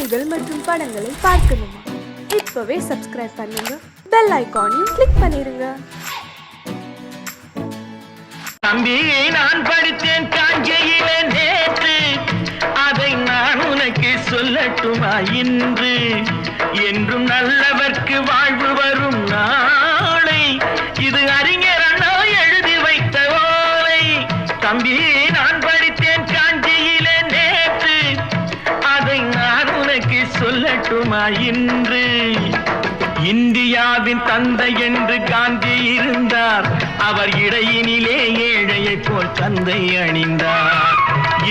செய்திகள் மற்றும் படங்களை பார்க்கணுமா? இப்பவே சப்ஸ்கிரைப் பண்ணுங்க, பெல் ஐகானையும் கிளிக் பண்ணிருங்க. தம்பி, நான் படித்தேன் காஞ்சியிலே நேற்று, அதை நான் உனக்கு சொல்லட்டுமா இன்று? என்றும் நல்லவர்க்கு வாழ்வு வரும் நாளை, இது அறிஞர் அண்ணா எழுதி வைத்த ஓலை. தம்பி, நான் படித்தேன் காஞ்சியிலே நேற்று, அதை நான் உனக்கு சொல்லட்டுமா இன்று? இந்தியாவின் தந்தை என்று காந்தி இருந்தார், அவர் இடையினிலே ஏழையை போல் தந்தை அணிந்தார்.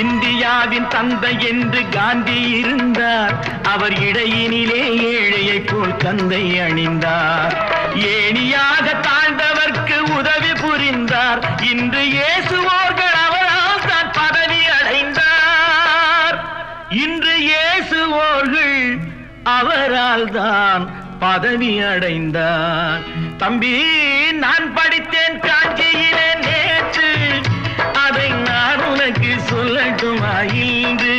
இந்தியாவின் தந்தை என்று காந்தி இருந்தார், அவர் இடையினிலே ஏழையை போல் தந்தை அணிந்தார். ஏணியாக தாழ்ந்தவர்க்கு உதவி புரிந்தார், இன்று இயேசுவோர்கள் அவரால் தான் பதவி அடைந்தார். இன்று இயேசுவோர்கள் அவரால் தான் பதவி அடைந்தார். தம்பி, நான் படித்தேன் காஞ்சியிலே நேற்று, அதை நான் உனக்கு சொல்லட்டுமா இன்று?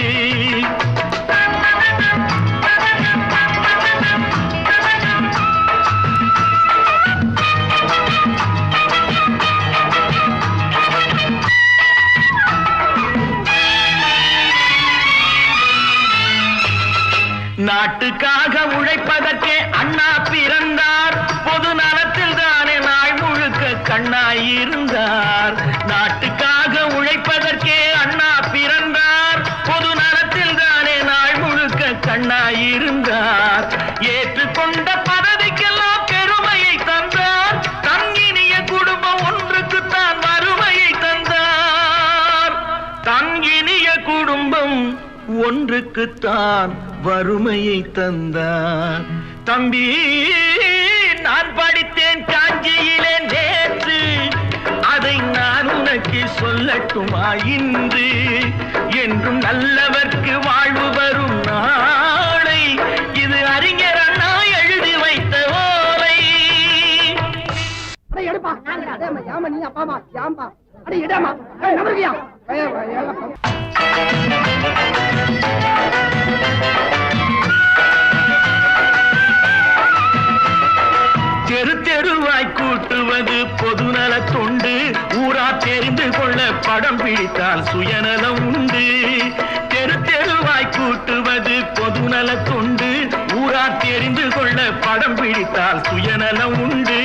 நாட்டுக்காக உழைப்பதற்கே அண்ணா பிறந்தார், பொது நலத்தில் தானே நாள் முழுக்க கண்ணாயிருந்தார். நாட்டுக்காக உழைப்பதற்கே அண்ணா பிறந்தார், பொது நலத்தில் தானே நாள் முழுக்க கண்ணாயிருந்தார். ஏற்றுக்கொண்ட பதவிக்கெல்லாம் பெருமையை தந்தார், தங்கினிய குடும்பம் ஒன்றுக்குத்தான் வறுமையை தந்தார். தங்கினிய குடும்பம் ஒன்றுக்குத்தான் வறுமையை தந்தார். தம்பி, நான் படித்தேன் காஞ்சியிலே நேற்று, அதை நான் உனக்கு சொல்லட்டுமா இன்று? என்றும் நல்லவர்க்கு வாழ்வு வரும் நாளை, இது அறிஞர் அண்ணா எழுதி வைத்த ஓலை. தெரு தெருவாய் கூட்டுவது பொதுநல தொண்டு, ஊரா தெரிந்து கொள்ள படம் பிடித்தால் சுயநலம் உண்டு. தெரு தெருவாய் கூட்டுவது பொதுநல தொண்டு, ஊரா தெரிந்து கொள்ள படம் பிடித்தால் சுயநலம் உண்டு.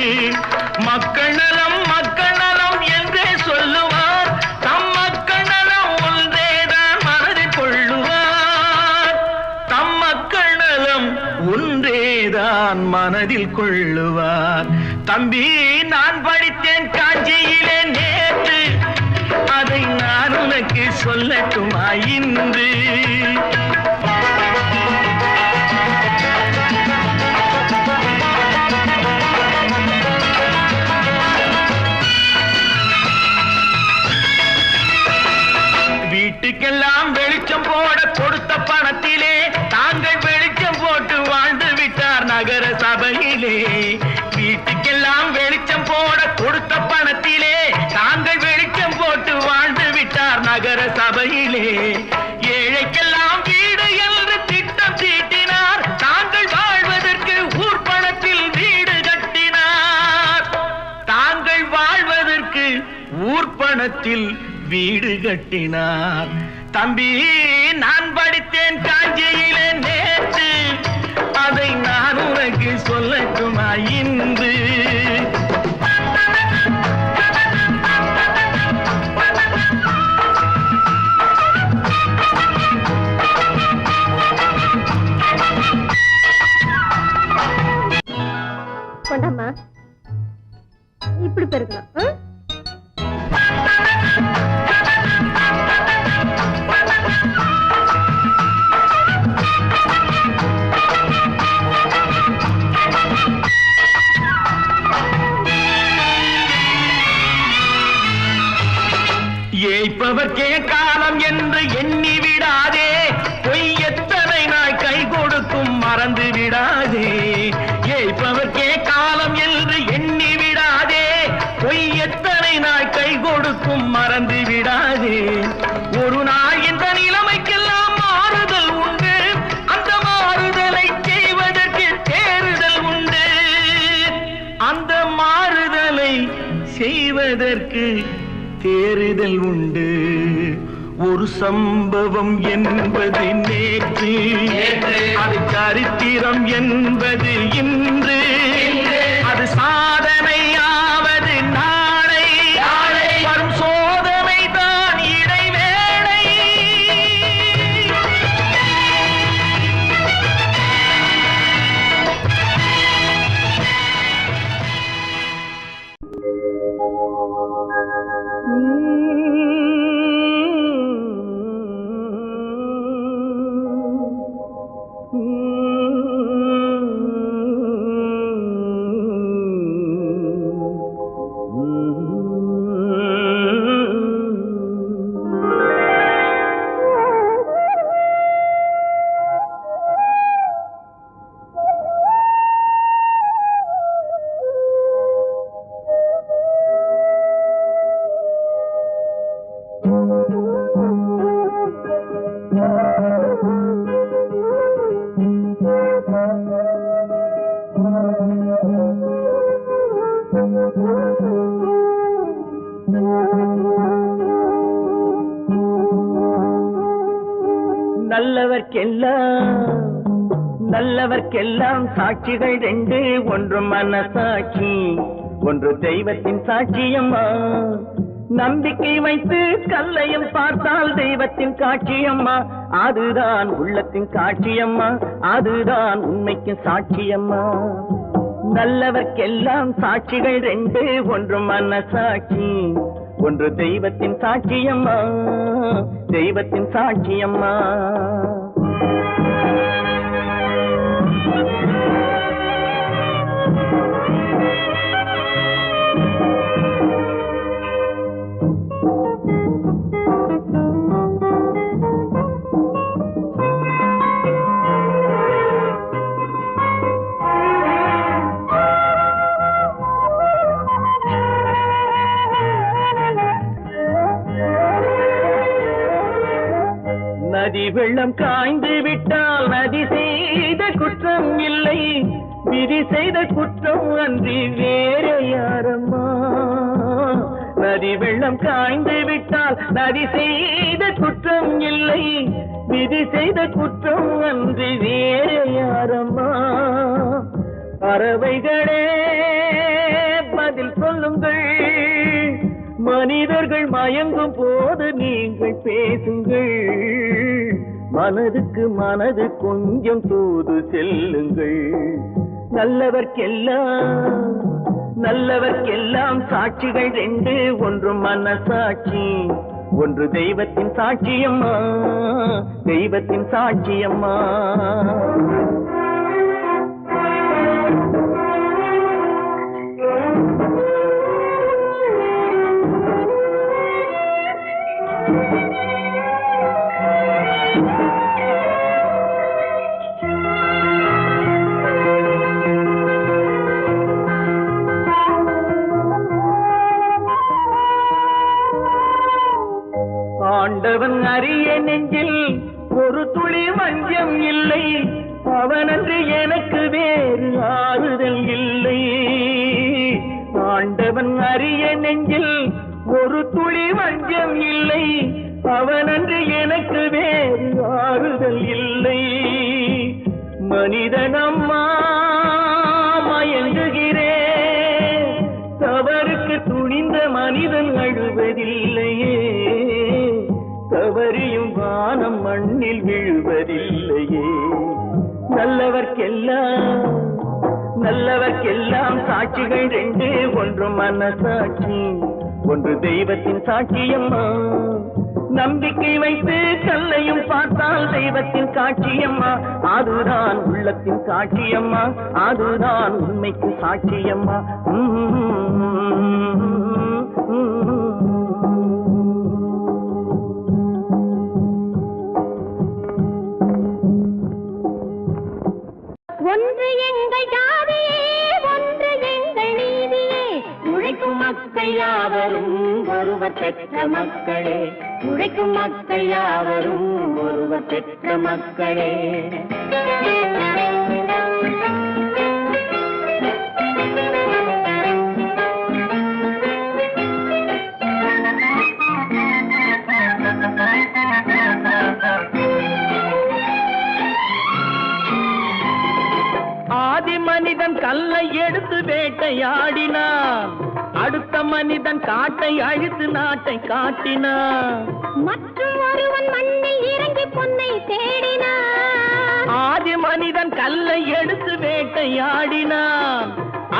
மக்கள் நலம் மக்கள் நலம் என்றே சொல்லுவார், தம் மக்கள் நலம் ஒன்றேதான் மனதில் கொள்ளுவார். தம் மக்கள் நலம் ஒன்றேதான் மனதில் கொள்ளுவார். தம்பி, நான் படித்தேன் காஞ்சியிலே நேற்று, அதை நான் உனக்கு சொல்லட்டுமா இன்று? வீட்டுக்கெல்லாம் வெளிச்சம் போட கொடுத்த பணத்திலே தாங்கள் வெளிச்சம் போட்டு வாழ்ந்து விட்டார் நகர சபையிலே. வீட்டுக்கெல்லாம் வெளிச்சம் போட கொடுத்த பணத்திலே தாங்கள் வெளிச்சம் போட்டு வாழ்ந்து விட்டார் நகர சபையிலே. ஏழைக்கெல்லாம் வீடு என்று திட்டம் தீட்டினார், தாங்கள் வாழ்வதற்கு ஊர் பணத்தில் வீடு கட்டினார். தாங்கள் வாழ்வதற்கு ஊர் பணத்தில் வீடு கட்டினார். தம்பி, நான் படித்தேன் காஞ்சியிலே நேற்று, அதை நான் உனக்கு சொல்லட்டுமா இன்று? கொண்டாமா, இப்படி பெருக்கலாம். ஏய்ப்பவர்க்கே காலம் என்று எண்ணி விடாதே, பொய் எத்தனை நாய் கை கொடுக்கும் மறந்து விடாதே. ஏய்ப்பவர்க்கே காலம் என்று எண்ணி விடாதே, பொய் தேறுதல் உண்டு. ஒரு சம்பவம் என்பது நேற்று, அது சரித்திரம் என்பது இன்று, அது சாதனையாவது நாளை, வரும் சோதனை தான் இடைவேளை. நல்லவர்க்கெல்லாம் சாட்சிகள் ரெண்டு, ஒன்று மனசாட்சி, ஒன்று தெய்வத்தின் சாட்சியம்மா. நம்பிக்கை வைத்து கல்லையும் பார்த்தால் தெய்வத்தின் காட்சியம்மா, அதுதான் உள்ளத்தின் காட்சியம்மா, அதுதான் உண்மைக்கு சாட்சியம்மா. நல்லவர்க்கெல்லாம் சாட்சிகள் ரெண்டு, ஒன்று மனசாட்சி, ஒன்று தெய்வத்தின் சாட்சியம்மா, தெய்வத்தின் சாட்சியம்மா. நதி வெள்ளம் காய்ந்து விட்டால் நதி செய்த குற்றம் இல்லை, விதி செய்த குற்றம் அன்றி வேறு யாரம்மா. நதி வெள்ளம் காய்ந்து விட்டால் நதி செய்த குற்றம் இல்லை, விதி செய்த குற்றம் அன்றி வேறு யாரம்மா. பறவைகளே பதில் சொல்லுங்கள், மனிதர்கள் மயங்கும் போது நீங்கள் பேசுங்கள், மனதுக்கு மனது கொஞ்சம் தூது செல்லுங்கள். நல்லவர்க்கெல்லாம் சாட்சிகள் ரெண்டு, ஒன்று மனசாட்சி, ஒன்று தெய்வத்தின் சாட்சியம்மா, தெய்வத்தின் சாட்சியம்மா. ஆண்டவன் அறிய நெஞ்சில் ஒரு துளி வஞ்சம் இல்லை, அவனன்று எனக்கு வேறு ஆறுதல் இல்லை. ஆண்டவன் அறிய நெஞ்சில் ஒரு துளி வஞ்சம் இல்லை, அவனன்று எனக்கு வேறு ஆறுதல் இல்லை. மனிதனம்மா மயங்குகிறேன், தவறுக்கு துணிந்த மனிதன் அழுவதில்லையே, தவறியும் வானம் மண்ணில் விழுவதில்லையே. நல்லவர்க்கெல்லாம் சாட்சிகள் ரெண்டு, ஒன்று மனசாட்சி, ஒன்று தெய்வத்தின் சாட்சியம்மா. நம்பிக்கை வைத்து கல்லையும் பார்த்தால் தெய்வத்தின் காட்சியம்மா, அதுதான் உள்ளத்தின் காட்சியம்மா, அதுதான் உண்மைக்கு சாட்சியம்மா. ஒன்று எங்கள் ஜாதியே, ஒன்று எங்கள் நீதியே, உழைக்கும் மக்கள் யாவரும் ஒருவர் பெற்ற மக்களே, உழைக்கும் மக்கள் யாவரும் ஒருவர் பெற்ற மக்களே. கல்லை எடுத்து வேட்டையாடினான், அடுத்த மனிதன் காட்டை அழித்து நாட்டை காட்டினான். மற்றும் ஒருவன் மண்ணில் இறங்கி பொன்னை தேடினான். ஆதி மனிதன் கல்லை எடுத்து வேட்டையாடினான்,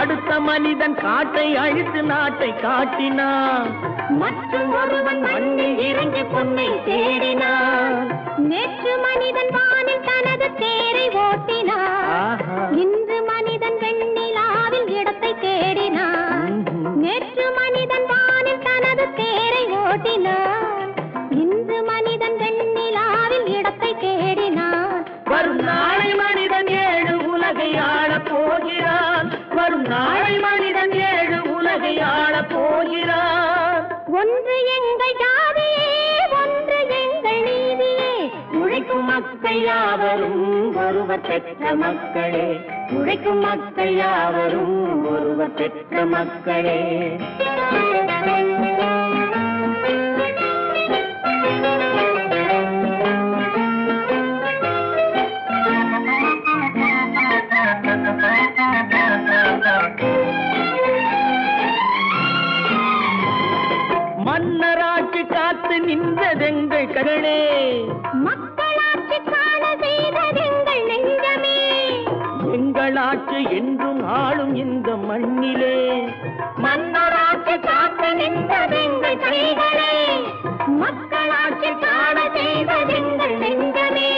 அடுத்த மனிதன் காட்டை அழித்து நாட்டை காட்டினான். மற்றும் ஒருவன் மண்ணில் இறங்கி பொன்னை தேடினான். நேற்று மனிதன் வானில் தனது தேரை ஓட்டினான், இன்று மனிதன் வெண்ணிலாவில் இடத்தை தேடினான். நேற்று மனிதன் வானில் தனது தேரை ஓட்டினான், இன்று மனிதன் வெண்ணிலாவில் இடத்தை தேடினான். வரும் நாளை மனிதன் 7 உலகை ஆளப் போகிறான், வரும் நாளை மனிதன் 7 உலகை ஆளப் போகிறான். ஒன்று எங்கள் ஜாதியே, ஒன்று எங்கள் நீதியே, உழைக்கும் மக்கள் யாவரும் ஒருவர் பெற்ற மக்களே, உழைக்கும் மக்கள் யாவரும் ஒருவர் பெற்ற மக்களே. மன்னராட்சி காத்து நின்றதெங்கள் கரணே, மக்களாட்சி காண செய்ததெங்கள் நெஞ்சமே, எங்களாட்சி என்றும் ஆளும் இந்த மண்ணிலே. மன்னராட்சி காத்து நின்றதெங்கள் கைகளே, மக்களாட்சி காண செய்ததெங்கள் நெஞ்சமே,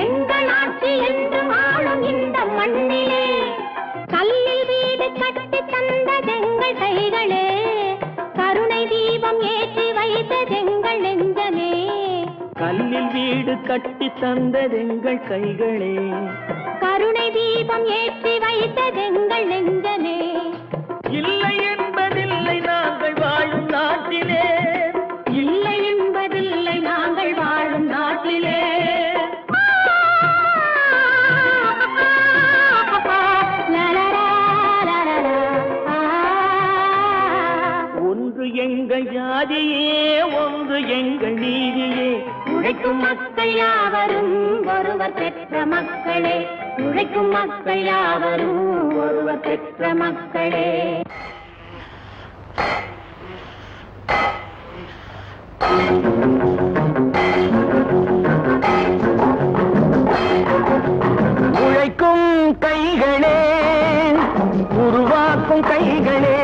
எங்களாட்சி என்றும் ஆளும் இந்த மண்ணிலே. கல்லில் வீடு கட்டி தந்ததெங்கள் கைகளே, கருணை தீபம் ஏற்றி வைத்ததெங்கள் நெஞ்சமே. கல்லில் வீடு கட்டி தந்ததெங்கள் கைகளே, கருணை தீபம் ஏற்றி வைத்ததெங்கள் நெஞ்சமே. இல்லை என்பதில்லை நாங்கள் வாழும் நாட்டிலே, இல்லை என்பதில்லை நாங்கள் வாழும் நாட்டிலே. ஒன்று எங்கள் ஜாதியே, ஒன்று எங்கள் நீதியே, உழைக்கும் மக்கள் யாவரும் ஒருவர் பெற்ற மக்களே, உழைக்கும் மக்கள் யாவரும் ஒருவர் பெற்ற மக்களே. உழைக்கும் கைகளே, உருவாக்கும் கைகளே,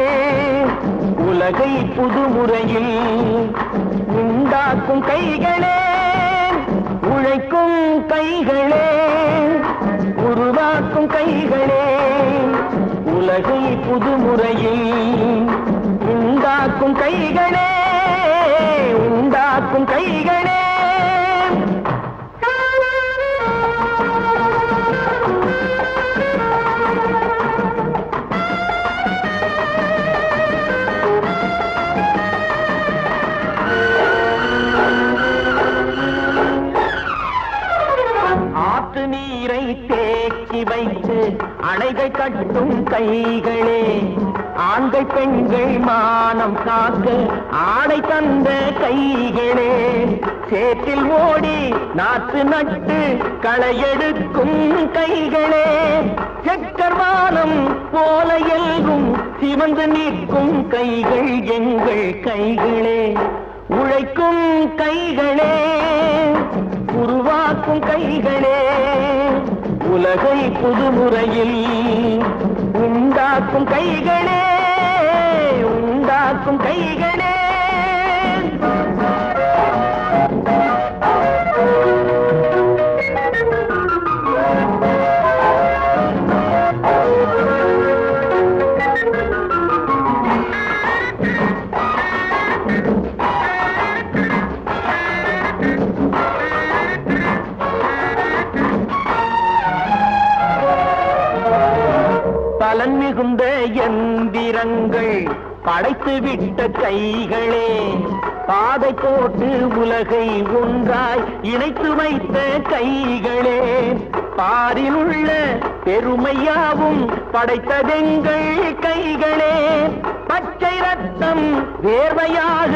உலகை புதுமுறையில் உண்டாக்கும் கைகளே. உழைக்கும் கைகளே, உருவாக்கும் கைகளே, உலகை புதுமுறையில் உண்டாக்கும் கைகளே, உண்டாக்கும் கைகளே. ஆற்று நீரை தேக்கி வைத்து அணைகள் கட்டும் கைகளே, ஆண்கள் பெண்கள் மானம் காக்க ஆடை தந்த கைகளே, சேற்றில் ஓடி நாற்று நட்டு களையெடுக்கும் கைகளே, செக்கர்வானம் போல எல்கும் சிவந்து நிற்கும் கைகள் எங்கள் கைகளே. உழைக்கும் கைகளே, உருவாக்கும் கைகளே, உலகை புதுமுறையில் உண்டாக்கும் கைகளே, உண்டாக்கும் கைகளே. பலன் மிகுந்த எந்திரங்கள் படைத்து விட்ட கைகளே, பாதை போட்டு உலகை ஒன்றாய் இணைத்து வைத்த கைகளே, பாரில் உள்ள பெருமையாவும் படைத்ததெங்கள் கைகளே, பச்சை ரத்தம் வேர்வையாக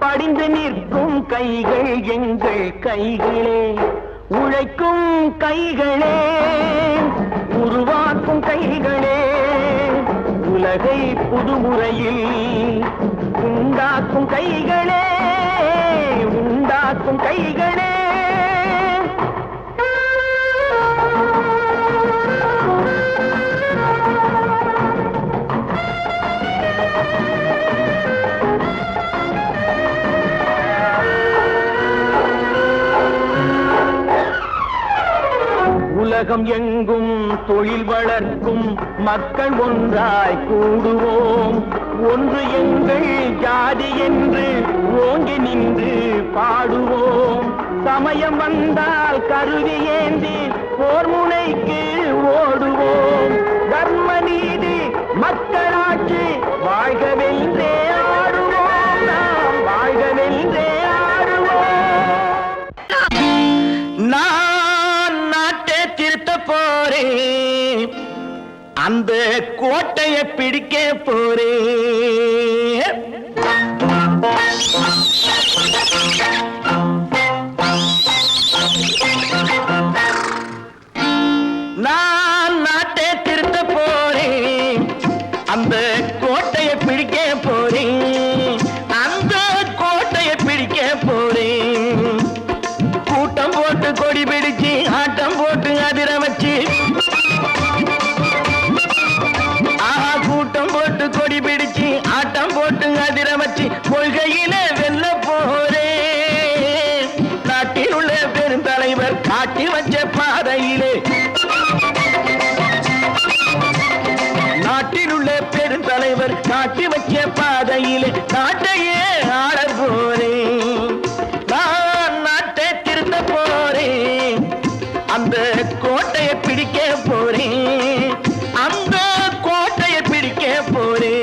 படிந்து நிற்கும் கைகள் எங்கள் கைகளே. உழைக்கும் கைகளே, உருவாக்கும் கைகளே, உலகை புதுமுறையில் உண்டாக்கும் கைகளே, உண்டாக்கும் கைகளே. உலகம் எங்கும் தொழில் வளர்க்கும் மக்கள் ஒன்றாய் கூடுவோம். ஒன்று எங்கள் ஜாதி என்று ஓங்கி நின்று பாடுவோம். சமயம் வந்தால் கருவி ஏந்தி போர் முனைக்கு ஓடுவோம். தர்ம நீதி மக்களாட்சி வாழ்கவென்றே ஆடுவோம். நாம் வாழ்கவென்றே ஆடுவோம். நான் நாட்டை திருத்த போறேன், அந்த கோட்டையை பிடிக்க போறேன். நான் நாட்டை திருத்த போறேன், அந்த கோட்டையை பிடிக்க போறேன். அந்த கோட்டையை பிடிக்க போறேன். கூட்டம் போட்டு கொடி பிடிச்சு ஆட்டம் போட்டு அதிர வச்சு, கூட்டம் போட்டு கொடி பிடிச்சு ஆட்டம் போட்டு அதிர வச்சு கொள்கையில வெல்ல போறேன். நாட்டில் உள்ள பெருந்தலைவர் காட்டி வச்ச பாதையிலே, நாட்டில் உள்ள பெருந்தலைவர் காட்டி வச்ச பாதையிலே நாட்டையே ஆள போறேன். நான் நாட்டை திருத்த போறேன், அந்த கோட்டையை பிடிக்க போறேன். அந்த கோட்டையை பிடிக்க போறேன்.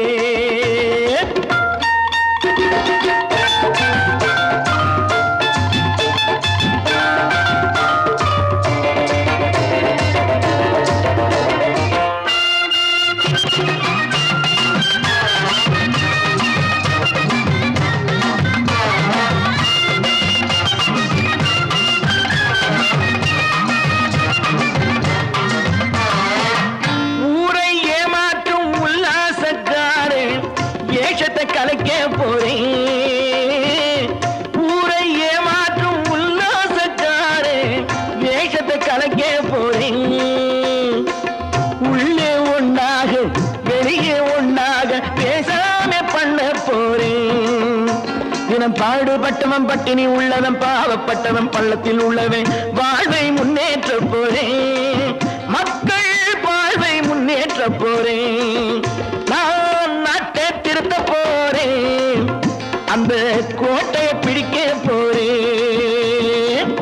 ஊரை ஏமாற்றும் உல்லாசக்காரு ஏஷத்தை கலைக்க போறேன். ஊரை ஏமாற்றும் உல்லாசக்காரு ஏஷத்தை கலைக்க போறேன். உள்ளே ஒண்ணாக வெளியே ஒண்ணாக பேசாம பண்ண போறேன். தினம் பாடுபட்டவன் பட்டினி உள்ளவன் பாவப்பட்டவன் பள்ளத்தில் உள்ளவன் வாழ்வை முன்னேற்ற போறேன். மக்கள் வாழ்வை முன்னேற்ற போறேன். நான் நாட்டை திருத்த போறேன், அந்த கோட்டையை பிடிக்க போறேன்.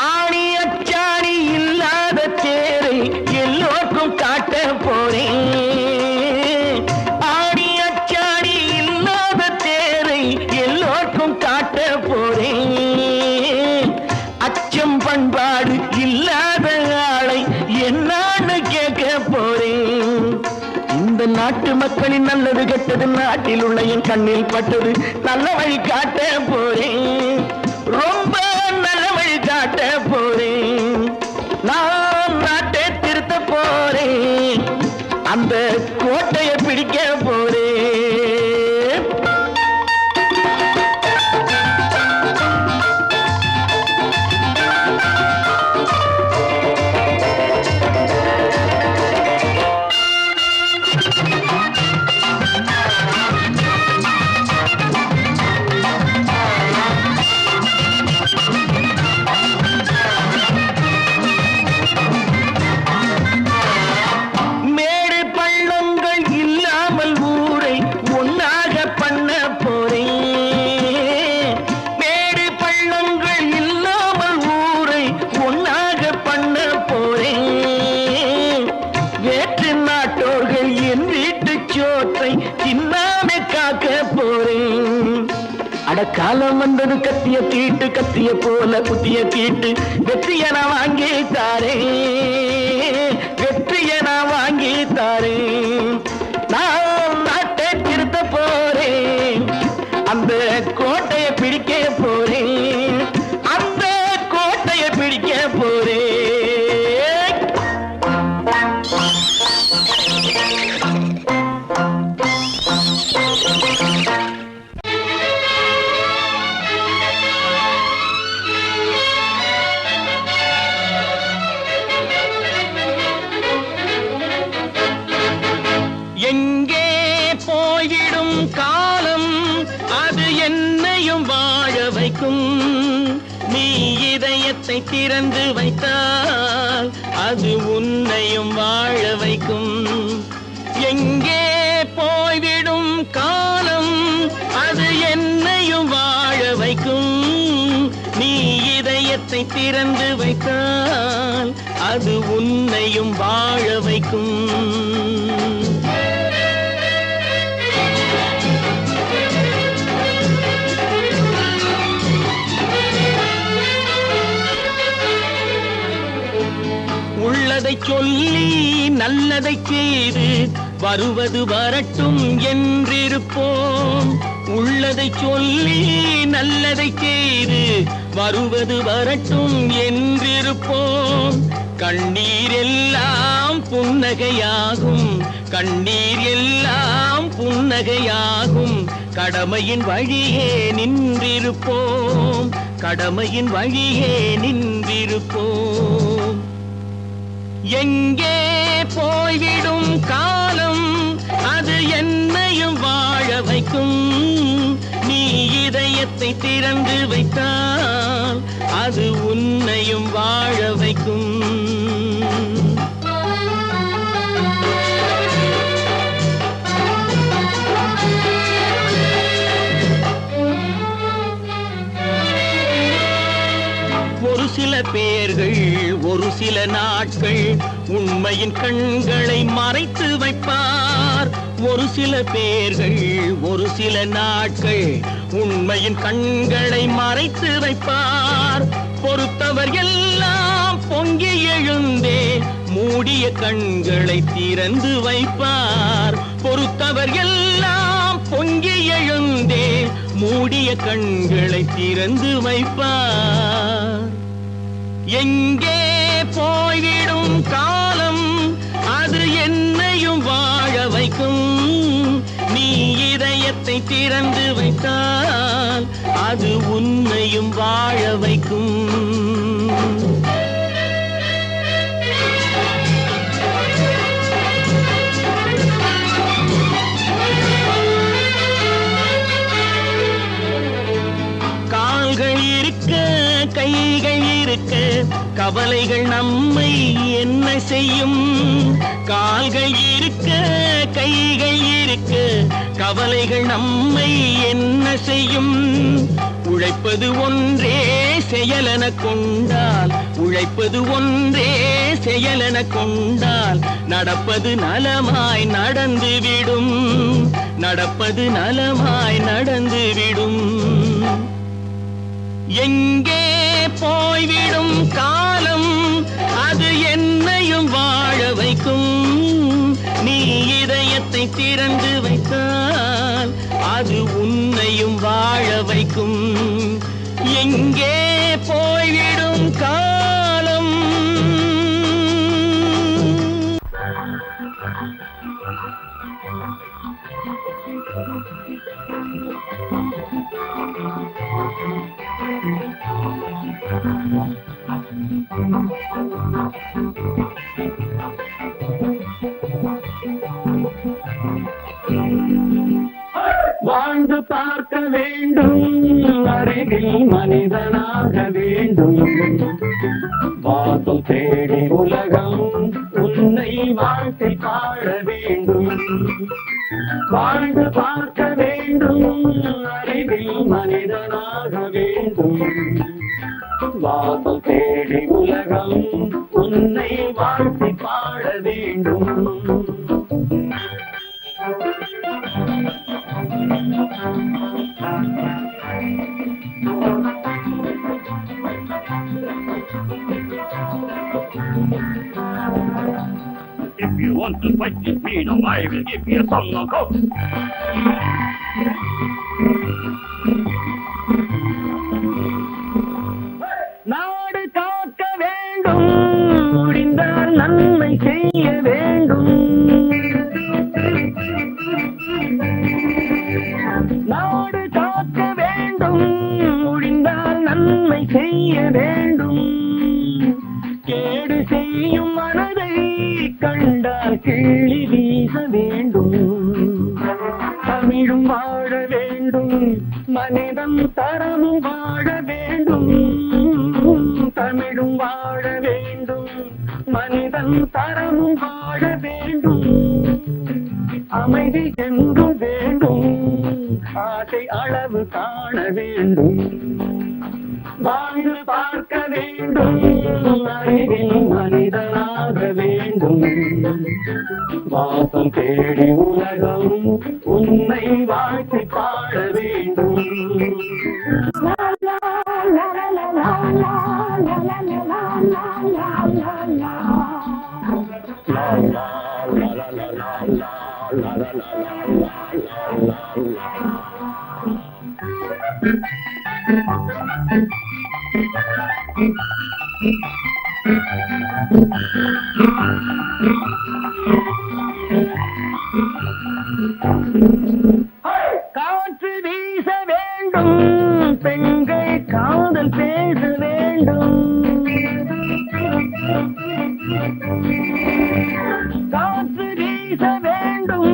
ஆணி அச்சாணி இல்லாத தேரை எல்லோருக்கும் காட்ட போறேன். ஆணி அச்சாணி இல்லாத தேரை எல்லோருக்கும் காட்ட போறேன். அச்சம் பண்பாடு இல்லாத ஆளை என்னான்னு கேட்க போறேன். இந்த நாட்டு மக்களின் நல்லது கெட்டது நாட்டில் உள்ள என் கண்ணில் பட்டது. நல்ல வழி காட்ட போறேன், ரொம்ப நல்ல வழி காட்ட போறேன். நான் நாட்டை திருத்த போறேன், அந்த கோட்டையை பிடிக்க போறேன். மேடு பள்ளம் காலம் வந்தது கத்திய தீட்டு கத்திய போல புத்திய தீட்டு வெற்றிய நான் வாங்கி தாரேன் வெற்றிய நான் வாங்கி தாரேன் நான் நாட்டை திருத்த போறேன் அந்த கோட்டையை பிடிக்க போறேன் அந்த கோட்டையை பிடிக்க போறேன் எங்கே போய்விடும் காலம் அது என்னையும் வாழ வைக்கும் நீ இதயத்தை திறந்து வைத்தால் அது உன்னையும் வாழ வைக்கும் எங்கே போய்விடும் காலம் அது என்னையும் வாழ வைக்கும் நீ இதயத்தை திறந்து வைத்தால் அது உன்னையும் வாழ வைக்கும் உள்ளதை சொல்லி நல்லதை செய்து வருவது வரட்டும் என்றிருப்போம் உள்ளதை சொல்லி நல்லதை செய்து வருவது வரட்டும் என்றிருப்போம் கண்ணீர் எல்லாம் புன்னகையாகும் கண்ணீர் எல்லாம் புன்னகையாகும் கடமையின் வழியே நின்றிருப்போம் கடமையின் வழியே நின்றிருப்போம் எங்கே போய்விடும் காலம் அது என்னையும் வாழ வைக்கும் நீ இதயத்தை திறந்து வைத்தால் அது உன்னையும் வாழ வைக்கும் ஒரு சில பேர்கள் ஒரு சில நாட்கள் உண்மையின் கண்களை மறைத்து வைப்பார் ஒரு சில பேர்கள் ஒரு சில நாட்கள் உண்மையின் கண்களை மறைத்து வைப்பார் பொறுத்தவர் எல்லாம் பொங்கி எழுந்தே மூடிய கண்களை திறந்து வைப்பார் பொறுத்தவர் எல்லாம் பொங்கி எழுந்தே மூடிய கண்களை திறந்து வைப்பார் எங்கே போய்விடும் காலம் அது என்னையும் வாழ வைக்கும் நீ இதயத்தை திறந்து வைத்தால் அது உன்னையும் வாழ வைக்கும் கால்கள் இருக்க கைகள் இருக்க கவலைகள் நம்மை என்ன செய்யும் கால்கள் இருக்க கைகள் இருக்க கவலைகள் நம்மை என்ன செய்யும் உழைப்பது ஒன்றே செயலென கொண்டால் உழைப்பது ஒன்றே செயலென கொண்டால் நடப்பது நலமாய் நடந்துவிடும் நடப்பது நலமாய் நடந்துவிடும் எங்கே போய்விடும் காலம் அது என்னையும் வாழ வைக்கும் நீ இதயத்தை திறந்து வைத்தால் அது உன்னையும் வாழ வைக்கும் எங்கே போய்விடும் காலம் வாழ்ந்து பார்க்க வேண்டும் அறிவில் மனிதனாக வேண்டும் வாசல் தேடி உலகம் உன்னை வாழ்க்கை பாட வேண்டும் வாழ்ந்து பார்க்க வேண்டும் அறிவில் மனிதனாக வேண்டும் வாசல் தேடி உலகம் உன்னை வாழ்க்கை பாட வேண்டும் want to fight with me, now I will give you some knockout. நாடு காக்க வேண்டும், முடிந்தால் நன்மை செய்ய வேண்டும். நாடு காக்க வேண்டும், முடிந்தால் நன்மை செய்ய வேண்டும். கேடு செய்யும் மனதை கண்டால் கிள்ளி வீச வேண்டும். தமிழும் வாழ வேண்டும், மனிதம் தரமும் வாழ வேண்டும். தமிழும் வாழ வேண்டும், மனிதன் தரமும் வாழ வேண்டும். அமைதி என்றும் வேண்டும், ஆசை அளவு காண வேண்டும். வாழ்ந்து பார்க்க வேண்டும், அறிவில் மனிதனாக வேண்டும். வாசம் தேடி உலகம் உன்னை வாழ்த்தி பாட வேண்டும். காற்று வீச வேண்டும், பெண்கள் காதல் பேச வேண்டும். காற்று வீச வேண்டும்,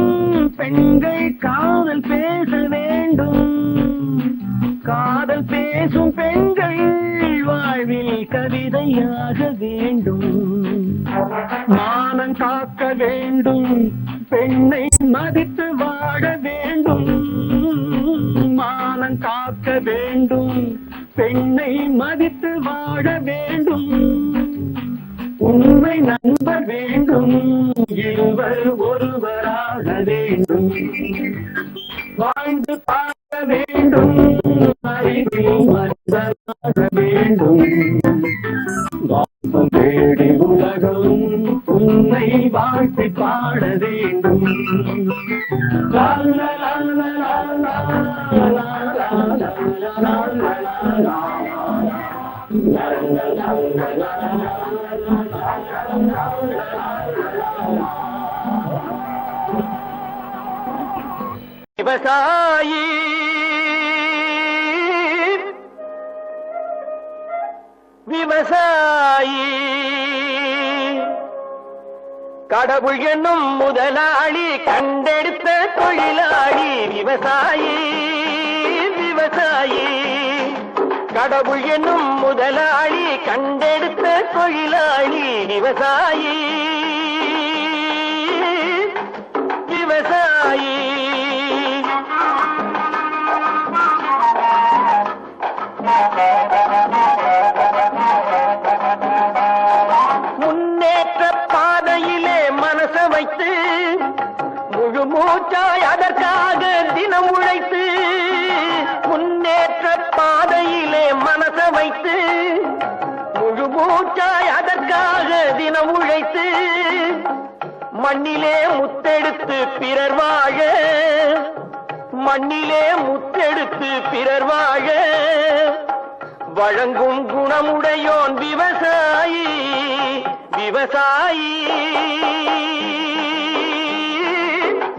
பெண்கள் காதல் பேச வேண்டும். காதல் பேசும் பெண்கள் வாழ்வில் கவிதையாக வேண்டும். மானம் காக்க வேண்டும், பெண்ணை மதித்து வாழ வேண்டும். மானம் காக்க வேண்டும், பெண்ணை மதித்து வாழ வேண்டும். உண்மை நண்பர் வேண்டும், இருவர் ஒருவராக வேண்டும். வாழ்ந்து பார்க்க வேண்டும், அறிவில் மனிதனாக வேண்டும். வாசம் தேடி உலகம் உன்னை வாழ்த்தி பாட வேண்டும். லா லா லா லா லா லா லா லா லா. விவசாயி விவசாயி கடவுள் என்னும் முதலாளி கண்டெடுத்த தொழிலாளி. விவசாயி விவசாயி கடவுள் என்னும் முதலாளி கண்டெடுத்த தொழிலாளி. விவசாயி விவசாயி முன்னேற்ற பாதையிலே மனச வைத்து முழு மூச்சாய் அதற்காக தினம் உழைத்து. முன்னேற்ற பாதையிலே மனச வைத்து முழு மூச்சாய் அதற்காக தினம் உழைத்து. மண்ணிலே முத்தெடுத்து பிறர் வாழ, மண்ணிலே முத்தெடுத்து பிறர் வாழ வழங்கும் குணமுடையோன் விவசாயி. விவசாயி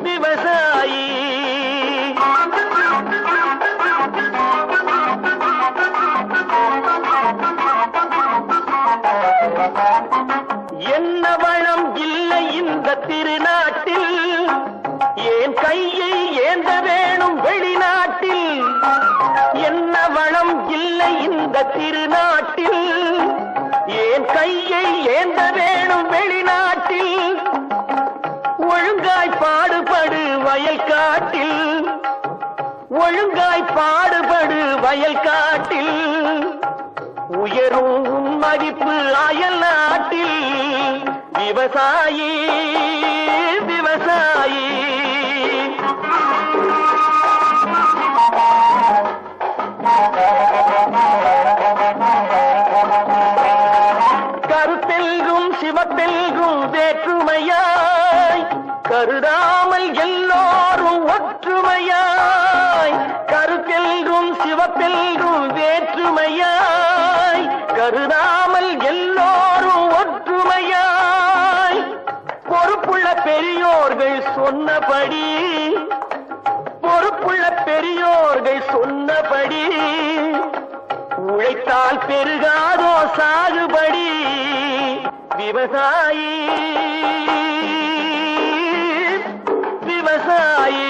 விவசாயி என்ன வளம் இல்லை இந்த திருநாட்டில், ஏன் கையை ஏந்த வேணும் வெளிநாட்டில். என்ன வளம் இல்லை இந்த திருநாட்டில், ஏன் கையை ஏந்த வேணும் வெளிநாட்டில். ஒழுங்காய் பாடுபடு வயல் காட்டில், ஒழுங்காய் பாடுபடு வயல் காட்டில். உயரும் உன் மதிப்பு அயல் நாட்டில். விவசாயி விவசாயி கருத்தெல்கும் சிவத்தெல்கும் வேற்றுமையாய் கருதாமல் எல்லோரும் ஒற்றுமையாய், கருத்தெல்லும் சிவப்பெல்லும் வேற்றுமையாய், கருதாமல் எல்லோரும் ஒற்றுமையாய், பொறுப்புள்ள பெரியோர்கள் சொன்னபடி, பொறுப்புள்ள பெரியோர்கள் சொன்னபடி, உழைத்தால் பெருகாதோ சாகுபடி, விவசாயி விவசாயி.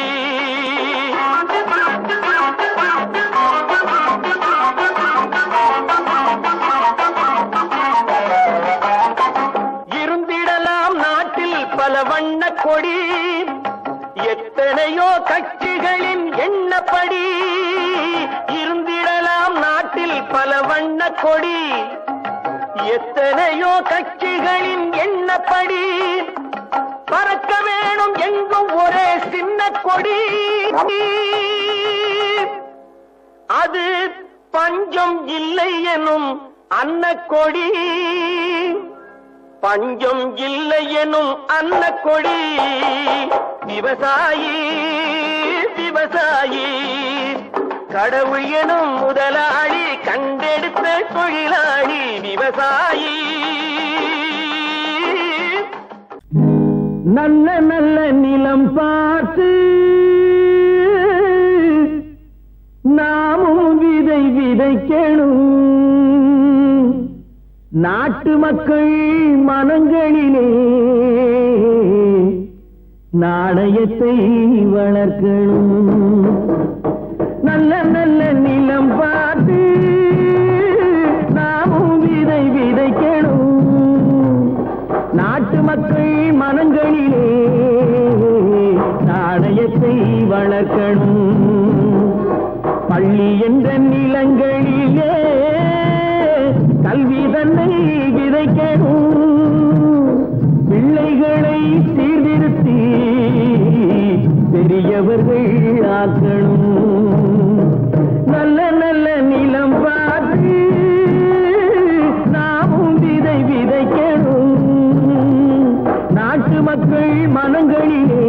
இருந்திடலாம் நாட்டில் பல வண்ண கொடி, எத்தனையோ கட்சிகளின் எண்ணப்படி, இருந்திடலாம் நாட்டில் பல வண்ண கொடி, எத்தனையோ கட்சிகளின் எண்ணப்படி, பறக்க வேணும் எங்கும் ஒரே சின்ன கொடி, அது பஞ்சம் இல்லை எனும் அன்னக்கொடி, பஞ்சம் இல்லை எனும் அன்னக்கொடி, விவசாயி விவசாயி, கடவுள் எனும் முதலாளி கண்டெடுத்த தொழிலாளி விவசாயி. நல்ல நல்ல நிலம் பார்த்து நாமும் விதை விதைக்கணும், நாட்டு மக்கள் மனங்களிலே நாணயத்தை வளர்க்கணும். நல்ல நல்ல நிலம் பார்த்து நாமும் விதை விதைக்கணும், நாட்டு மக்கள் மனங்களிலே நாணயத்தை வளர்க்கணும். பள்ளி என்ற நிலங்களிலே கல்வி தன்னை விதைக்கணும், பிள்ளைகளை சீர்திருத்தி பெரியவர்கள் ஆக்கணும். நல்ல நல்ல நிலம் பார்த்து நாமும் விதை விதைக்கணும், நாட்டு மக்கள் மனங்களிலே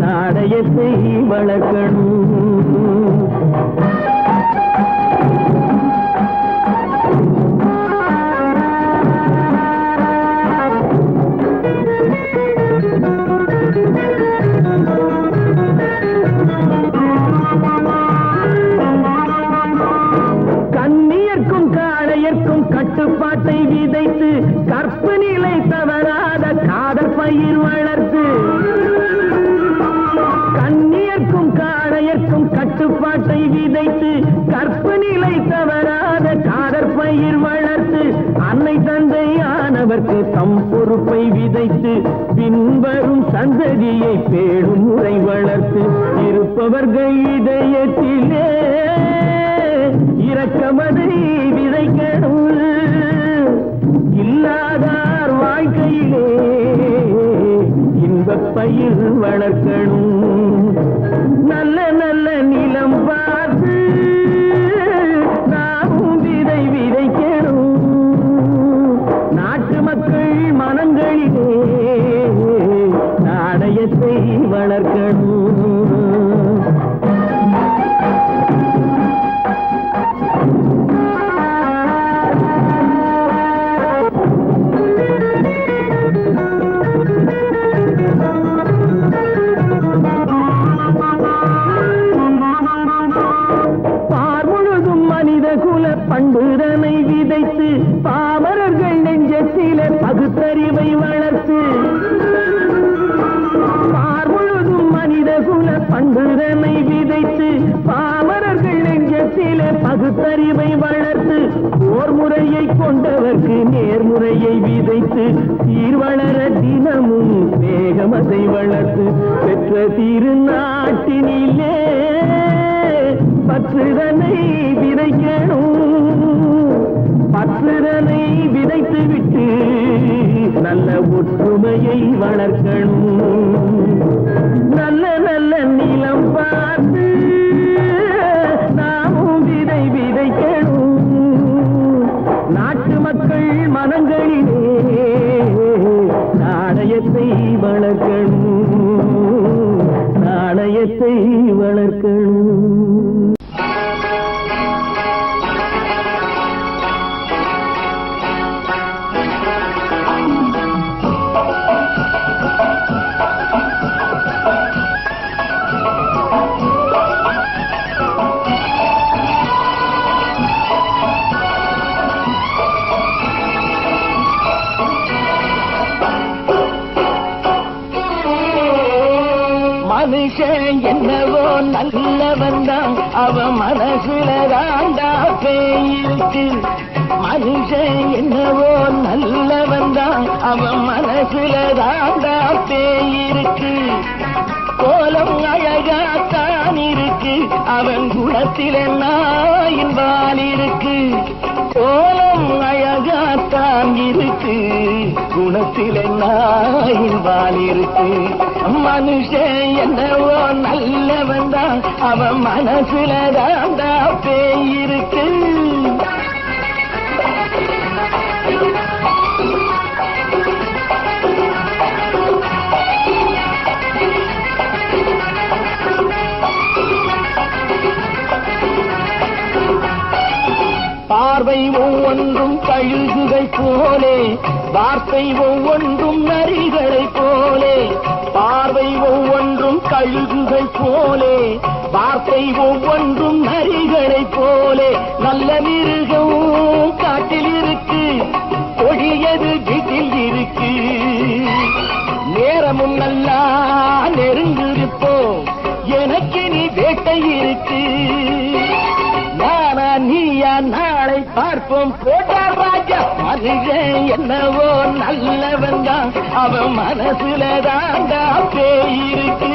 நாணயத்தை வளர்க்கணும். கண்ணியர்க்கும் காளையர்க்கும் கட்டுப்பாட்டை விதைத்து கற்பு நிலை தவறாத காதல் பயிர் வளர்த்து, கண்ணியர்க்கும் காளையர்க்கும் கட்டுப்பாட்டை விதைத்து கற்பு நிலை தவறாத காதல் பயிர் வளர்த்து, அன்னை தந்தை ஆனவர்க்கு தம் பொறுப்பை விதைத்து பின்வரும் சந்ததியை பேடும் முறை வளர்த்து, இருப்பவர்கள் இதயத்திலே இரக்கமதை விதைக்கணும், இல்லாதார் வாழ்க்கையிலே இன்பப் பயிர் வளர்க்கணும். நல்ல நல்ல நிலம் பார்த்து நாமும் விதை விதைக்கணும், நாட்டு மக்கள் மனங்களிலே நாணயத்தை வளர்க்கணும். பண்புதனை விதைத்து பாமரர்கள் நெஞ்சத்திலே பகுத்தறிவை வளர்த்து, பார்முழுதும் மனித குல பண்புதனை விதைத்து பாமரர்கள் நெஞ்சத்திலே பகுத்தறிவை வளர்த்து, போர் முறையை கொண்டவர்க்கு நேர்முறையை விதைத்து சீர்வளர தினமும் வேகமதை வளர்த்து, பெற்ற திருநாட்டினிலே பற்றுதனை விதைக்கணும், பற்றுதனை விதைத்து விட்டு நல்ல ஒற்றுமையை வளர்க்கணும். நல்ல நல்ல நிலம் பார்த்து நாமும் விதை விதைக்கணும், நாட்டு மக்கள் மனங்களிலே நாணயத்தை வளர்க்கணும். என்னவோ நல்லவன் தான் அவன் மனசுல தாண்டா பேயிருக்கு. மனுஷன் என்னவோ நல்லவன் தான் அவன் மனசுல தாண்டா பேயிருக்கு. கோலம் அழகாத்தான் இருக்கு அவன் குணத்தில நாயின் வால் இருக்கு. கோலம் அழகாத்தான் இருக்கு குணத்தில நாயின் வால் இருக்கு. மனுஷன் என்னவோ நல்லவன் தான் அவன் மனசுல தாண்டா பேயிருக்கு. பார்வை ஒவ்வொன்றும் கழுகுகள் போலே வார்த்தை ஒவ்வொன்றும் நரிகளை போலே. பார்வை ஒவ்வொன்றும் கழுகுகள் போலே வார்த்தை ஒவ்வொன்றும் நரிகளை போலே. நல்ல மிருகம் காட்டில் இருக்கு கொடியது வீட்டில் இருக்கு. நேரமும் நல்லா நெருங்கிருப்போம் எனக்கு நீ வேட்டை இருக்கு. நானா நீயா நாளை பார்ப்போம் போட்டா ராஜா. மனுஷன் என்னவோ நல்லவன் தான் அவன் மனசுல தாண்டா பேயிருக்கு.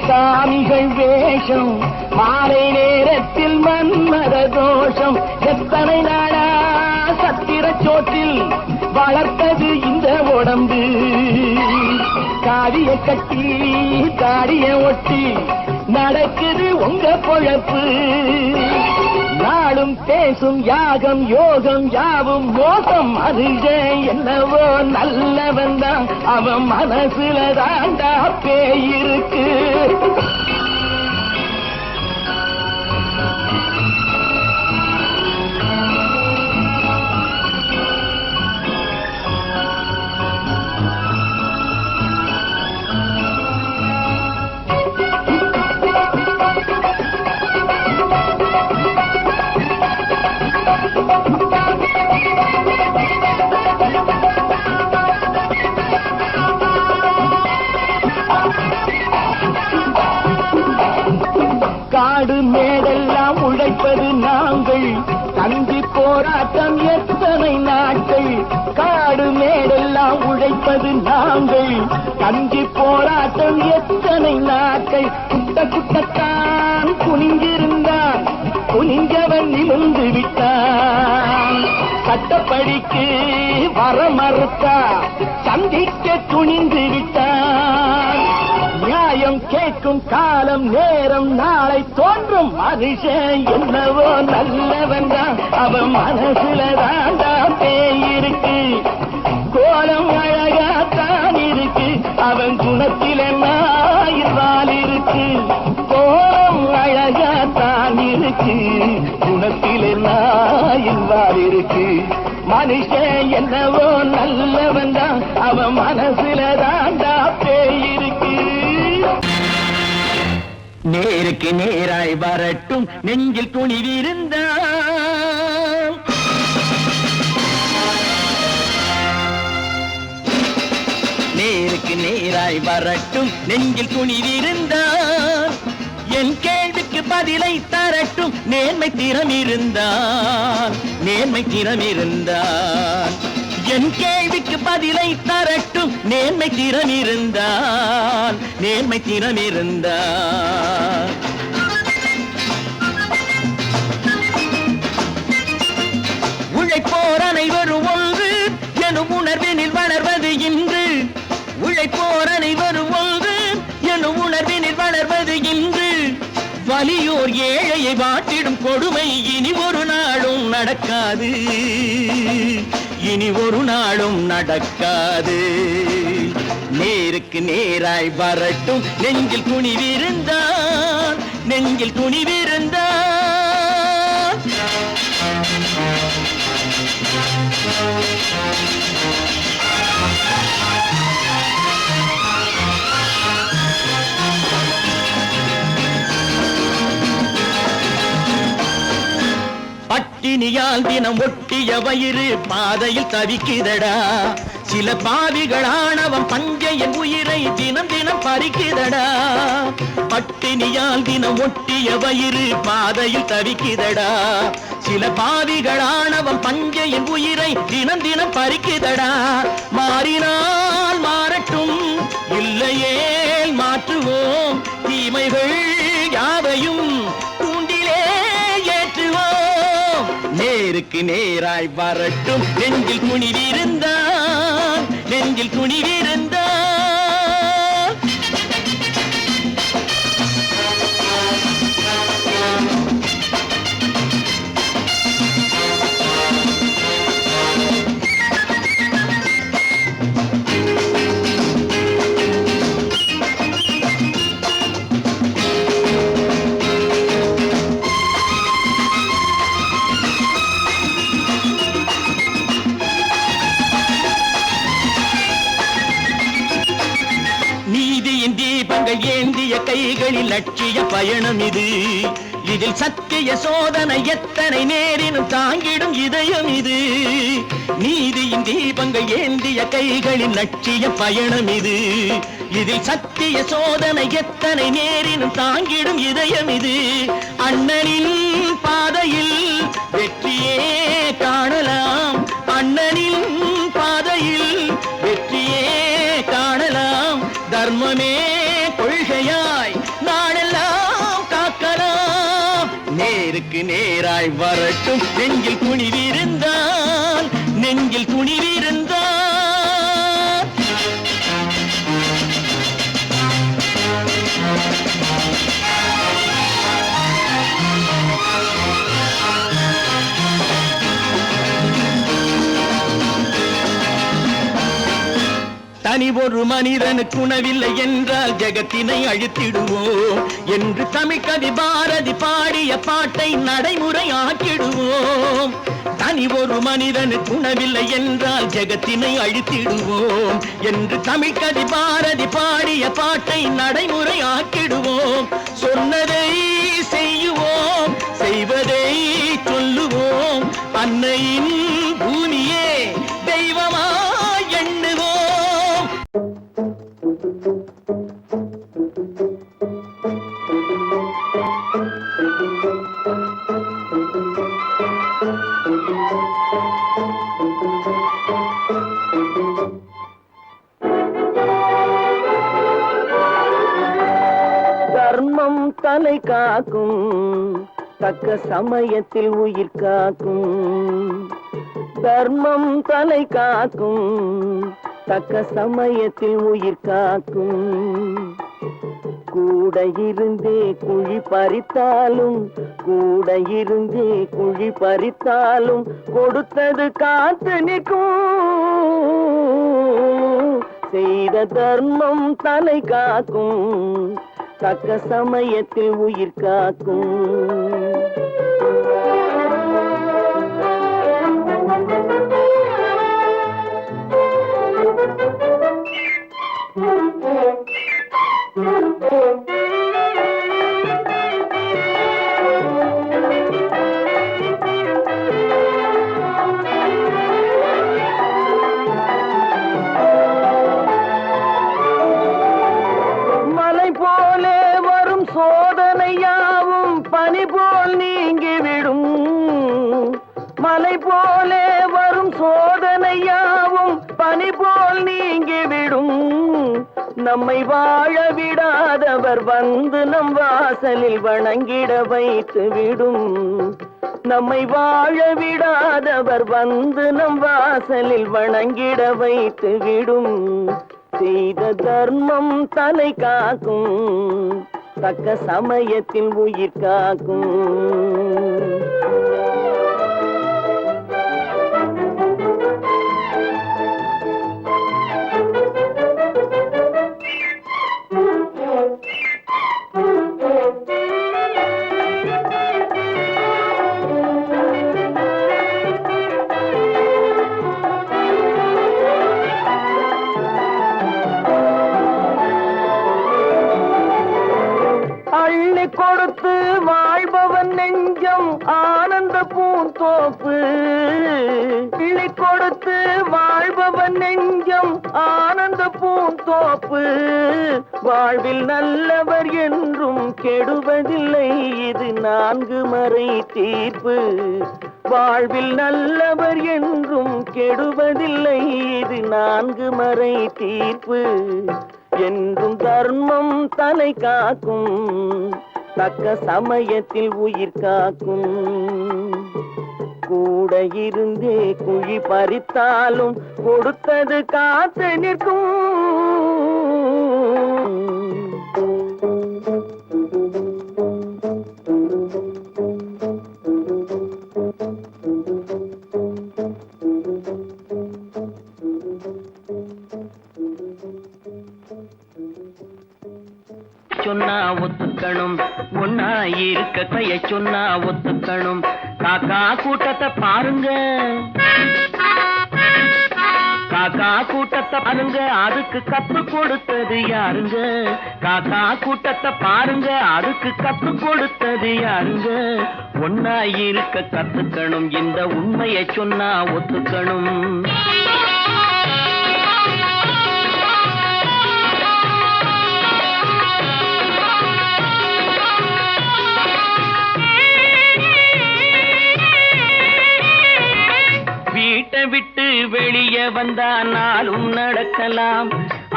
சாமிகள் வேஷம் மாலை நேரத்தில் மன்மத தோஷம். எத்தனை நாளா சத்திர சோற்றில் வளர்த்தது இந்த உடம்பு. காவிய கட்டி தாடிய ஒட்டி நடக்குது உங்க பொழப்பு. நாளும் பேசும் யாகம் யோகம் யாவும் மோசம். மனுஷன் என்னவோ நல்லவன் தான் அவன் மனசுல தாண்டா பேயிருக்கு. காடு மேடெல்லாம் உழைப்பது நாங்கள் தந்தி போராட்டம் எத்தனை நாட்கள். காடு மேடெல்லாம் உழைப்பது நாங்கள் தந்தி போராட்டம் எத்தனை நாட்கள். குட்ட குட்டத்தான் குனிஞ்சிருந்தான் குனிஞ்சவன் நிமிர்ந்து விட்டான். சட்டப்படிக்கு வர மறுத்தா சந்திக்க துணிந்து விட்டான். நியாயம் கேட்கும் காலம் நேரம் நாளை தோன்றும். மனுஷன் என்னவோ நல்லவன் தான் அவன் மனசுல தாண்டா பேயிருக்கு. கோலம் அழகாத்தான் இருக்கு அவன் குணத்தில நாயின் வால் இருக்கு. கோலம் அழகாத்தான் இருக்கு குணத்தில நாயின் வால் இருக்கு. மனுஷன் என்னவோ நல்லவன் தான் அவன் மனசுல தாண்டா பேயிருக்கு. நேருக்கு நேராய் வரட்டும் நெஞ்சில் துணிவிருந்தான். நேருக்கு நேராய் வரட்டும் நெஞ்சில் துணிவிருந்தான். என் கேள்விக்கு பதிலை தரட்டும் நேர்மை திறம் இருந்தான். நேர்மை திறம் இருந்தான். என் கேள்விக்கு பதிலை தரட்டும் நேர்மை திறம் இருந்தான். நேர்மை திறம் இருந்தான். உழைப்போர் அனைவரும் ஒன்று எனும் உணர்வினில் வளர்வது இன்று. உழைப்போர் அனைவரும் ஒன்று எனும் உணர்வினில் வளர்வது இன்று. வலியோர் ஏழையை வாட்டிடும் கொடுமை இனி ஒரு நாளும் நடக்காது. இனி ஒரு நாளும் நடக்காது. நேருக்கு நேராய் வரட்டும் நெஞ்சில் துணிவிருந்தான், நெஞ்சில் துணிவிருந்தான். பட்டினியால் தினம் ஒட்டிய வயிறு பாதையில் தவிக்குதடா. சில பாவிகளானவன் பஞ்சையின் உயிரை தினம் தினம் பறிக்குதடா. பட்டினியால் தினம் ஒட்டிய வயிறு பாதையில் தவிக்குதடா. சில பாவிகளானவன் பஞ்சையின் உயிரை தினம் தினம் பறிக்குதடா. மாறினால் மாறட்டும், இல்லையே மாற்றுவோம், தீமைகள் யாவையும் தூண்டிலே ஏற்றுவோம். நேருக்கு நேராய் வரட்டும் நெஞ்சில் துணிவிருந்தான், நெஞ்சில் துணிவிருந்தான். நீதியின் தீபங்கள் ஏந்திய கைகளில் லட்சிய பயணம் இது. இதில் சத்திய சோதனை எத்தனை நேரினும் தாங்கிடும் இதயம் இது. நீதியின் தீபங்கள் ஏந்திய கைகளில் லட்சிய பயணம் இது. இதில் சத்திய சோதனை எத்தனை நேரினும் தாங்கிடும் இதயம் இது. அண்ணனின் பாதையில் வெற்றியே காணலாம், அண்ணனின் பாதையில் வெற்றியே காணலாம். தர்மமே கொள்கையாய் நாளெல்லாம் காக்கலாம். நேருக்கு நேராய் வரட்டும் நெஞ்சில் துணிவிருந்தான், நெஞ்சில் துணிவிருந்தான். தனி ஒரு மனிதனுக்கு உணவில்லை என்றால் ஜெகத்தினை அழித்திடுவோம் என்று தமிழ்கவி பாரதி பாடிய பாட்டை நடைமுறையாக்கிடுவோம். தனி ஒரு மனிதனுக்கு உணவில்லை என்றால் ஜெகத்தினை அழித்திடுவோம் என்று தமிழ்கவி பாரதி பாடிய பாட்டை நடைமுறையாக்கிடுவோம். சொன்னதை செய்யுவோம், செய்வதை சொல்லுவோம், அன்னையின் பூமியே தெய்வமா எண்ணுவோம். தர்மம் தலை காக்கும், தக்க சமயத்தில் உயிர் காக்கும். தர்மம் தலை காக்கும், தக்க சமயத்தில் உயிர் காக்கும். கூட இருந்தே குழி பறித்தாலும், கூட இருந்தே குழி பறித்தாலும் கொடுத்தது காத்து நிற்கும். செய்த தர்மம் தலை காக்கும், தக்க சமயத்தில் உயிர் காக்கும். மலை போலே வரும் சோதனையாவும் பனி போல் நீங்கிவிடும். மலை போலே வரும் சோதனையாவும் பனி போல் நீங்கிவிடும். நம்மை வாழ விடாதவர் வந்து நம் வாசலில் வணங்கிட வைத்து விடும். நம்மை வாழ விடாதவர் வந்து நம் வாசலில் வணங்கிட வைத்து விடும். செய்த தர்மம் தலை காக்கும், தக்க சமயத்தில் உயிர் காக்கும். கொடுத்து வாழ்பவன் நெஞ்சம் ஆனந்த பூந்தோப்பு. கிளி கொடுத்து வாழ்பவன் நெஞ்சம் ஆனந்த பூந்தோப்பு. வாழ்வில் நல்லவர் என்றும் கெடுவதில்லை, இது 4 மறை தீர்ப்பு. வாழ்வில் நல்லவர் என்றும் கெடுவதில்லை, இது 4 மறை தீர்ப்பு. என்றும் தர்மம் தலை காக்கும், தக்க சமயத்தில் உயிர் காக்கும். கூட இருந்தே குழி பறித்தாலும் கொடுத்தது காத்து நிற்கும். சொன்னா ஒத்துக்கணும், ஒன்னா இருக்க கைய சொன்னா ஒத்துக்கணும். காக்கா கூட்டத்தை பாருங்க, காக்கா கூட்டத்தை பாருங்க, அதுக்கு கத்து கொடுத்தது யாருங்க? காக்கா கூட்டத்தை பாருங்க, அதுக்கு கத்து கொடுத்தது யாருங்க? ஒன்னா இருக்க கத்துக்கணும், இந்த உண்மையை சொன்னா ஒத்துக்கணும். வீட்டை விட்டு வெளியே வந்தா நாளும் நடக்கலாம்,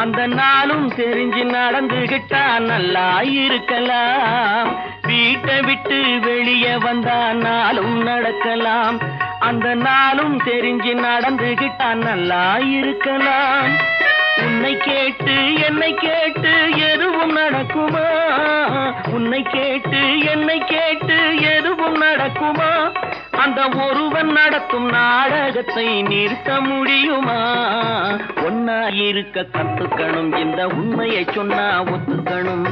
அந்த நாளும் தெரிஞ்சு நடந்துகிட்டா நல்லா இருக்கலாம். வீட்டை விட்டு வெளியே வந்தா நாளும் நடக்கலாம், அந்த நாளும் தெரிஞ்சு நடந்துகிட்டா நல்லா இருக்கலாம். உன்னை கேட்டு என்னை கேட்டு எதுவும் நடக்குமா? உன்னை கேட்டு என்னை கேட்டு எதுவும் நடக்குமா? அந்த ஒருவன் நடத்தும் நாடகத்தை நிறுத்த முடியுமா? ஒன்னா இருக்க கத்துக்கணும், இந்த உண்மையை சொன்னா ஒத்துக்கணும்.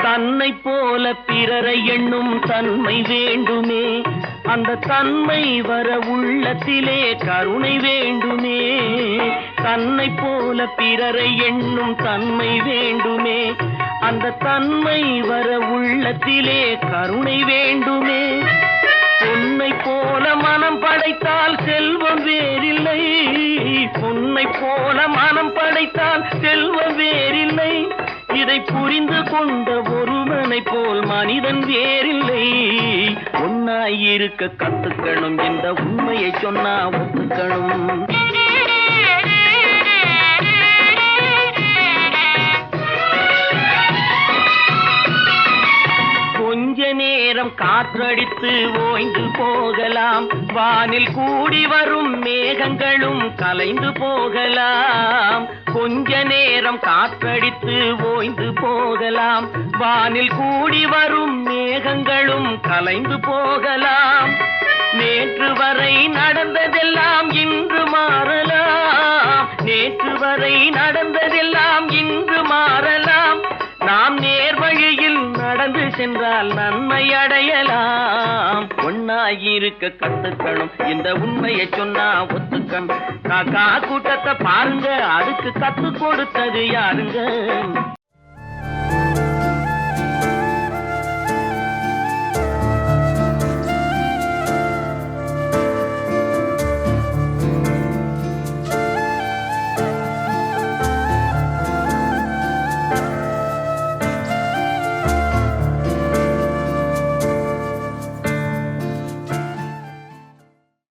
தன்னை போல பிறரை எண்ணும் தன்மை வேண்டுமே, அந்த தன்மை வர உள்ளத்திலே கருணை வேண்டுமே. தன்னை போல பிறரை எண்ணும் தன்மை வேண்டுமே, அந்த தன்மை வர உள்ளத்திலே கருணை வேண்டுமே. பொன்னை போல மனம் படைத்தால் செல்வம் வேறில்லை, பொன்னை போல மனம் படைத்தால் செல்வம் வேறில்லை. இதை புரிந்து கொண்ட ஒருவனை போல் மனிதன் வேறில்லை. ஒன்னாயிருக்க கத்துக்கணும், இந்த உண்மையை சொன்னா ஒத்துக்கணும். கொஞ்ச நேரம் காற்றடித்து ஓய்ந்து போகலாம், வானில் கூடி வரும் மேகங்களும் கலைந்து போகலாம். கொஞ்ச நேரம் காற்றடித்து ஓய்ந்து போகலாம், வானில் கூடி வரும் மேகங்களும் கலைந்து போகலாம். நேற்று வரை நடந்ததெல்லாம் இன்று மாறலாம், நேற்று வரை நடந்ததெல்லாம் இன்று மாறலாம். நாம் நேர் வழியில் நடந்து சென்றால் நன்மை அடையலாம். ஒன்னாயிருக்க கத்துக்கணும், இந்த உண்மையை சொன்னா ஒத்துக்கணும். காக்கா கூட்டத்தை பாருங்க, அதுக்கு கத்து கொடுத்தது யாருங்க?